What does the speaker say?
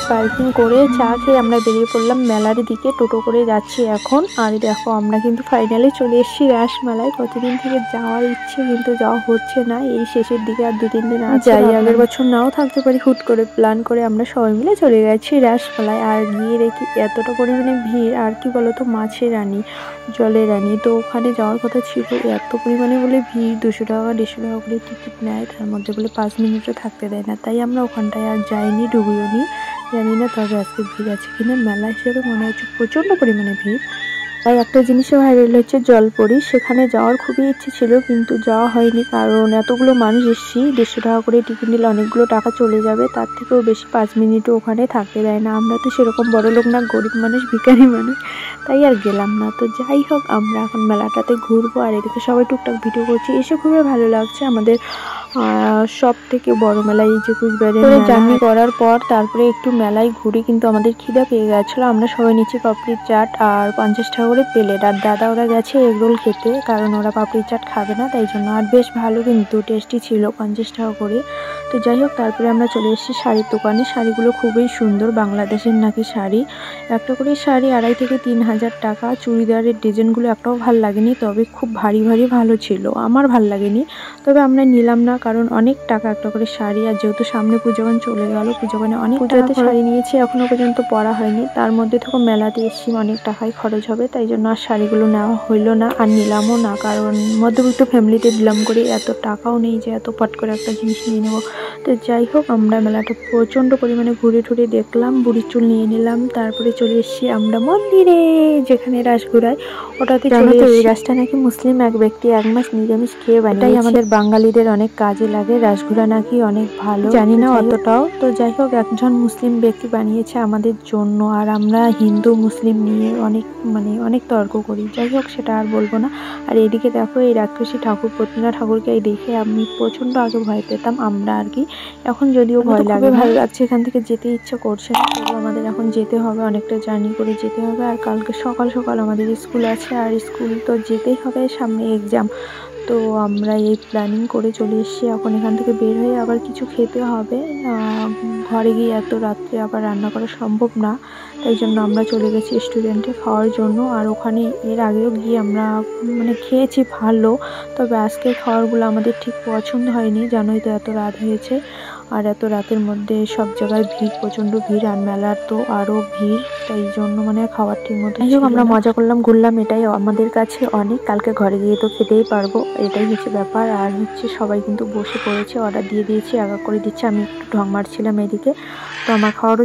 Parking করে চা খেয়ে আমরা বেরিয়ে পড়লাম মেলার দিকে, টোটো করে যাচ্ছি এখন। আর দেখো আমরা কিন্তু ফাইনালি চলে এসেছি রাসমেলায়। কতদিন থেকে যাওয়ার ইচ্ছে, কিন্তু যাওয়া হচ্ছে না। এই শেষের দিকে আর 2-3 দিন যাই, আগের বছর নাও থাকতে পারি। হুট করে প্ল্যান করে আমরা সবাই মিলে চলে গেছি রাসমেলায়। আর গিয়ে দেখি এতটা পরিমাণে ভিড়, আর কি বলতো, মাছের রানী, জলের রানী। তো ওখানে যাওয়ার কথা ছিল, এত পরিমাণে বলে ভিড়, 200 টাকা 150 টাকা করে টিকিট নেয়, তার মধ্যে বলে 5 মিনিটও থাকতে দেয় না। তাই আমরা ওখানটায় আর যাইনি, ঢুকিও নি। জানি না তবে আজকে ভিড় আছে কিনা। মেলা হিসেবে মনে হচ্ছে প্রচণ্ড পরিমাণে ভিড়। তাই একটা জিনিসে ভাইরাল হচ্ছে জলপরি, সেখানে যাওয়ার খুবই ইচ্ছে ছিল, কিন্তু যাওয়া হয়নি। কারণ এতগুলো মানুষ এসছি, 150 টাকা করে টিকিট নিলে অনেকগুলো টাকা চলে যাবে, তার থেকেও বেশি 5 মিনিটও ওখানে থাকতে দেয় না। আমরা তো সেরকম বড় লোক না, গরিব মানুষ, ভিখারি মানুষ, তাই আর গেলাম না। তো যাই হোক, আমরা এখন মেলাটাতে ঘুরবো। আর এদিকে সবাই টুকটাক ভিডিও করছি, এসে খুবই ভালো লাগছে। আমাদের সব থেকে বড় মেলা এই যে কুচবিহারের জার্নি করার পর তারপরে একটু মেলায় ঘুরে কিন্তু আমাদের খিদা পেয়ে গেছিলো। আমরা সবাই নিচে পাপড়ির চাট আর 50 টাকা করে প্লেট। আর দাদা ওরা গেছে এগরোল খেতে, কারণ ওরা পাপড়ির চাট খাবে না, তাই জন্য। আর বেশ ভালো, কিন্তু টেস্টি ছিল, 50 টাকা করে। তো যাই হোক, তারপরে আমরা চলে এসেছি শাড়ির দোকানে। শাড়িগুলো খুবই সুন্দর, বাংলাদেশের নাকি শাড়ি। একটা করে শাড়ি 2,500 থেকে 3,000 টাকা। চুড়িদারের ডিজাইনগুলো একটাও ভালো লাগেনি, তবে খুব ভারী ভারী ভালো ছিল, আমার ভাল লাগেনি। তবে আমরা নিলাম না, কারণ অনেক টাকা একটা করে শাড়ি। আর যেহেতু সামনে পুজোগান চলে গেল, পুজোগানে অনেক টাকাতে শাড়ি নিয়েছি, এখনো পর্যন্ত পরা হয়নি। তার মধ্যে থেকে মেলাতে এসেছি, অনেক টাকাই খরচ হবে, তাই জন্য আর শাড়িগুলো নেওয়া হইলো না, আর নিলামও না। কারণ মধ্যবিত্ত ফ্যামিলিতে বিলং করি, এত টাকাও নেই যে এত পট করে একটা জিনিস নিয়ে নেবো। তো যাই হোক, আমরা মেলাটা প্রচণ্ড পরিমাণে ঘুরে ঠুরে দেখলাম, বুড়ির চুল নিয়ে নিলাম। তারপরে চলে এসেছি আমরা মন্দিরে, যেখানে রাস ঘুরায়, ওটাতে চলে এসেছি। এই রাসটা নাকি মুসলিম এক ব্যক্তি 1 মাস নিরামিষ খেয়ে বানিয়েছে। আমাদের বাঙালিদের অনেক কাজে লাগে, রাসঘুরা নাকি অনেক ভালো, জানি না অতটাও। তো যাই হোক, একজন মুসলিম ব্যক্তি বানিয়েছে আমাদের জন্য, আর আমরা হিন্দু মুসলিম নিয়ে অনেক তর্ক করি। যাই হোক, সেটা আর বলবো না। আর এদিকে দেখো, এই রাক্ষসী ঠাকুর, প্রতিমা ঠাকুরকে দেখে আমি প্রচন্ড আগে ভয় পেতাম, আমরা আর কি। এখন যদিও ভয় লাগে, ভালো লাগছে, এখান থেকে যেতে ইচ্ছা করছে না, তবু আমাদের এখন যেতে হবে, অনেকটা জার্নি করে যেতে হবে। আর কালকে সকাল সকাল আমাদের স্কুল আছে, আর স্কুল তো যেতেই হবে, সামনে এক্সাম। তো আমরা এই প্ল্যানিং করে চলে এসেছি। এখন এখান থেকে বের হয়ে আবার কিছু খেতে হবে, ঘরে গিয়ে এত রাত্রে আবার রান্না করা সম্ভব না, তাই জন্য আমরা চলে গেছি রেস্টুরেন্টে খাওয়ার জন্য। আর ওখানে এর আগেও গিয়ে আমরা খেয়েছি ভালো, তবে আজকের খাবারগুলো আমাদের ঠিক পছন্দ হয়নি। জানোই তো এত রাত হয়েছে, আর এত রাতের মধ্যে সব জায়গায় ভিড়, প্রচণ্ড ভিড়, আর মেলার তো আরও ভিড়, তাই জন্য খাবার ঠিক মতো। যাই হোক, আমরা মজা করলাম, ঘুরলাম, এটাই আমাদের কাছে অনেক। কালকে ঘরে গিয়ে তো খেতেই পারবো, এটাই হচ্ছে ব্যাপার। আর সবাই কিন্তু বসে পড়েছে, অর্ডার দিয়ে দিয়েছি, একা করে দিচ্ছে। আমি একটু ঢং মারছিলাম এদিকে, তো আমার খাওয়ারও